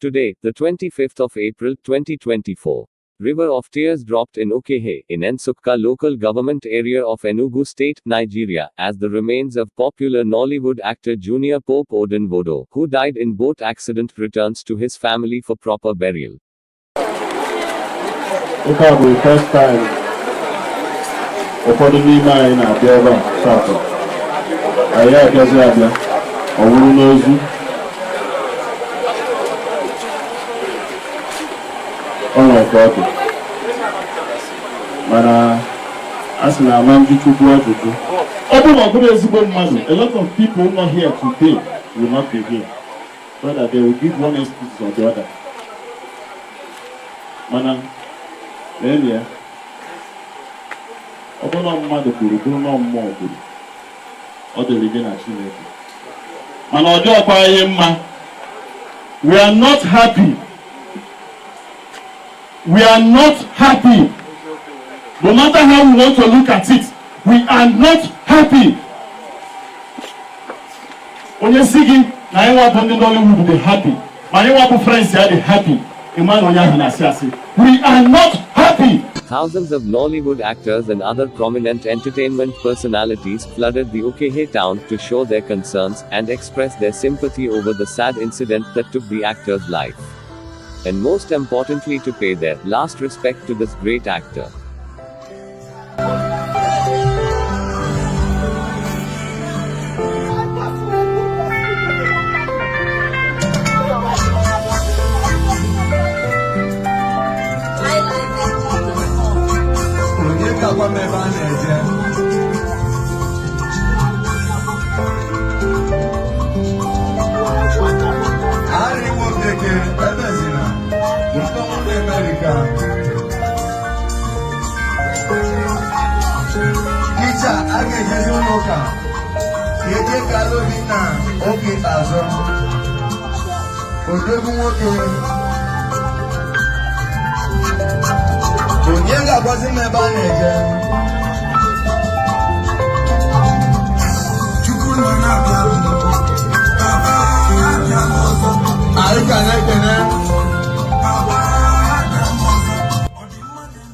Today, the 25th of April 2024. River of Tears dropped in Ukehe Nsukka local government area of Enugu State, Nigeria, as the remains of popular Nollywood actor Junior Pope Odonwodo, who died in boat accident, returns to his family for proper burial. Ukehe first time. Ụfọdụ n'ime anyị na-abịa ebe a taata. Anyị abịazi abịa, ọ bụrụ n'ozu. Ọnọdụ ọdụ. Mana a sị na ama ndị Chukwu ajụjụ. Ọ bụrụ na ọ bụrụ ezigbo mmadụ, a lot of people not here today will not be here. So that they will give one excuse or the other. Mana, earlier, ọ bụrụ na mmadụ kwuru bụrụ na mmụọ kwuru, ọ dịrị gị na Chineke. Mana ọ dịọkwa ihe mma. We are not happy. We are not happy. No matter how we want to look at it, we are not happy. When you see it, now you want to Nollywood be happy. Now you want to friends be happy. We are not happy. Thousands of Nollywood actors and other prominent entertainment personalities flooded the Ukehe town to show their concerns and express their sympathy over the sad incident that took the actor's life. And most importantly, to pay their last respect to this great actor.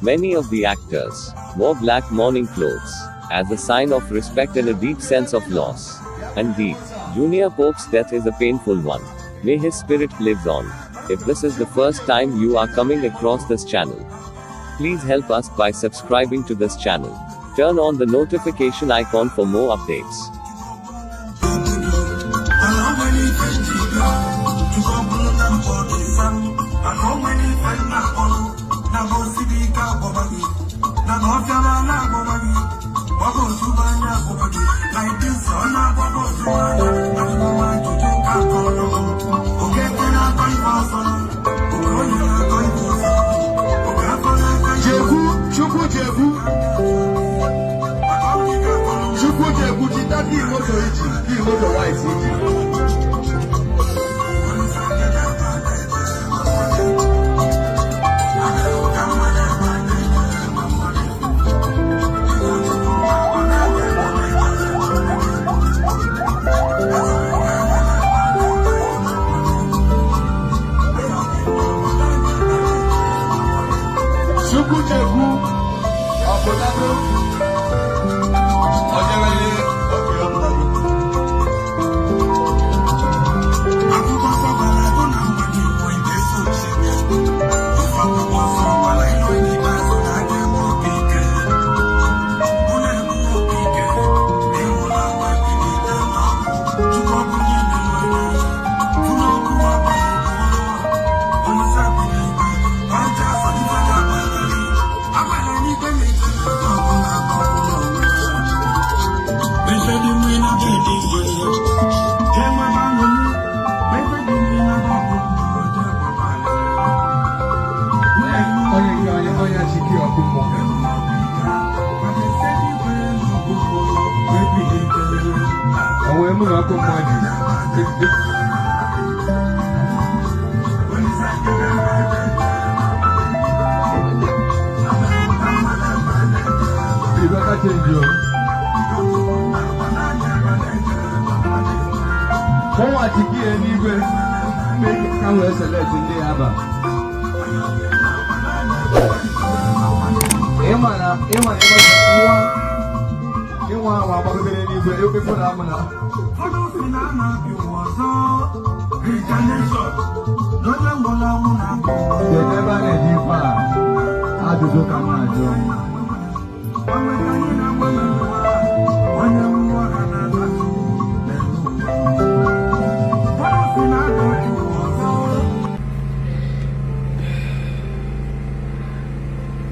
Many of the actors wore black mourning clothes as a sign of respect and a deep sense of loss. Indeed, Junior Pope's death is a painful one. May his spirit live on. If this is the first time you are coming across this channel, please help us by subscribing to this channel. Turn on the notification icon for more updates.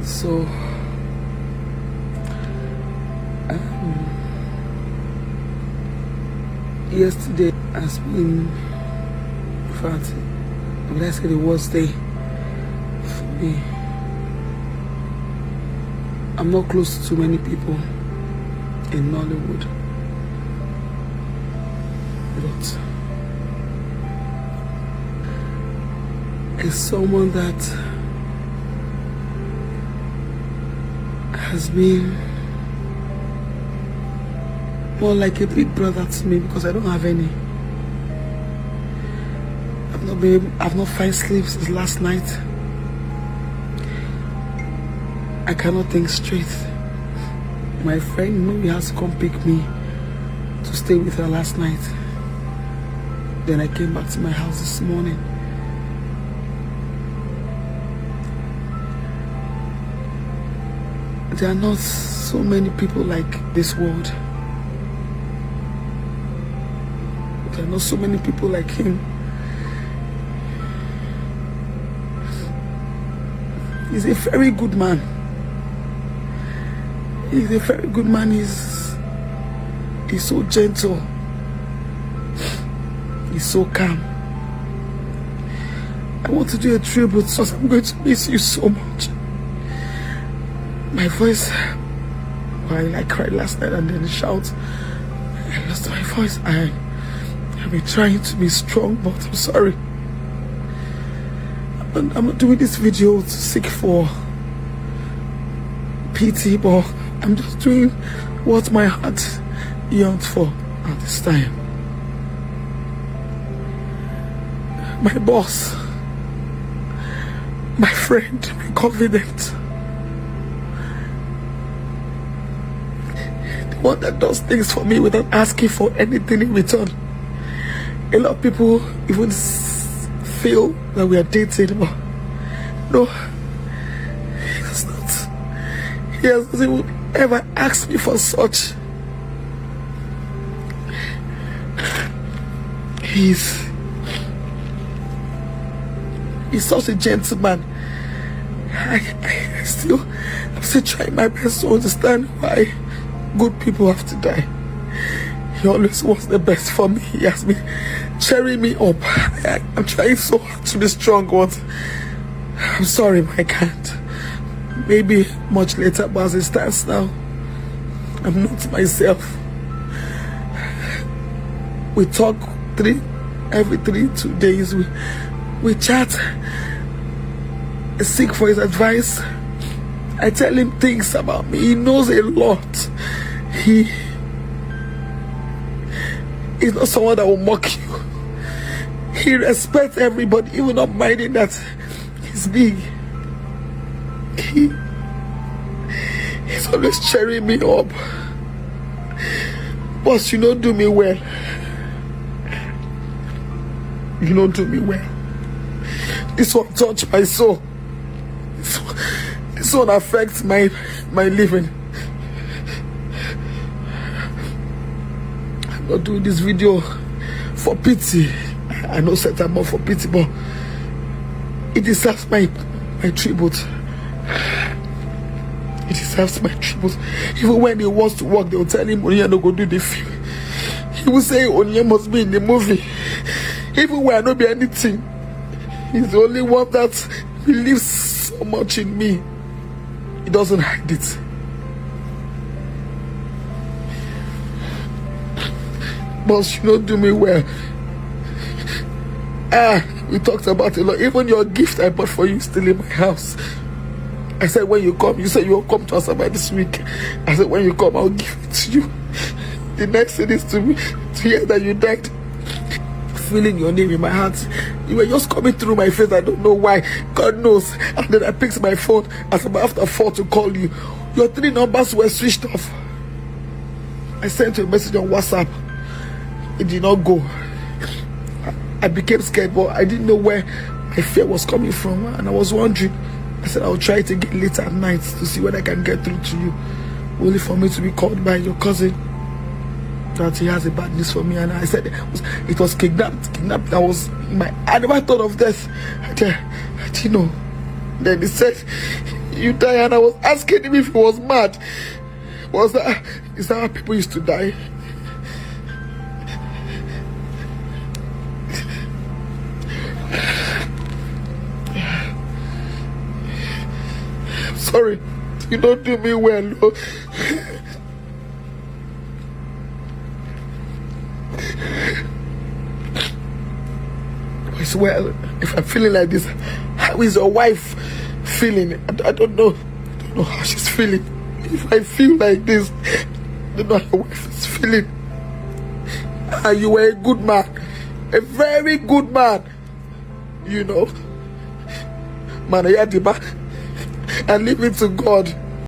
So yesterday has been, in fact, would I say the worst day for me. I'm not close to too many people in Nollywood, but it's someone that has been more like a big brother to me because I don't have any. I've not found sleep since last night. I cannot think straight. My friend maybe has to come pick me to stay with her last night. Then I came back to my house this morning. There are not so many people like this world. There are not so many people like him. He's a very good man. He's a very good man. He's so gentle. He's so calm. I want to do a tribute because I'm going to miss you so much. My voice, while I cried last night and then shout, I lost my voice. I've been trying to be strong, but I'm sorry. I'm not doing this video to seek for pity, but I'm just doing what my heart yearned for at this time. My boss, my friend, my confidant, the one that does things for me without asking for anything in return. A lot of people even feel that we are dating, but no, he has not. He has not even ever asked me for such. He's such a gentleman. I'm still trying my best to understand why good people have to die. He always wants the best for me. He has been cheering me up. I'm trying so hard to be strong, but I'm sorry, I can't. Maybe much later, but as it stands now, I'm not myself. We talk every 2 days. We chat. I seek for his advice. I tell him things about me. He knows a lot. He's not someone that will mock you. He respects everybody, even not minding that he's big. He's always cheering me up. Boss, you don't do me well. You don't do me well. This one touched my soul. This one affects my living. I'm not doing this video for pity. I know set up more for pity, but it deserves my tribute. It deserves my tribute. Even when he wants to work, they will tell him Onyeka no go do the film. He will say Onyeka must be in the movie. Even when I don't be anything, he's the only one that believes so much in me. He doesn't hide it. Boss, you don't do me well. We talked about it a lot. Even your gift I bought for you is still in my house. I said when you come, you said you will come to us about this week. I said when you come, I'll give it to you. The next thing is to hear that you died feeling your name in my heart. You were just coming through my face. I don't know why. God knows. And then I picked my phone as I'm after 4 to call you. Your 3 numbers were switched off. I sent you a message on WhatsApp. It did not go. I became scared, but I didn't know where my fear was coming from. And I was wondering. I said I'll try it again later at night to see when I can get through to you. Only for me to be called by your cousin that he has a bad news for me. And I said it was kidnapped. I never thought of death. I didn't know. Then he said you die, and I was asking him if he was mad. Is that how people used to die? Sorry, you don't do me well. No. It's well, if I'm feeling like this, how is your wife feeling? I don't know how she's feeling. If I feel like this, I don't know how your wife is feeling. You were a good man, a very good man, you know. Man, and leave it to God.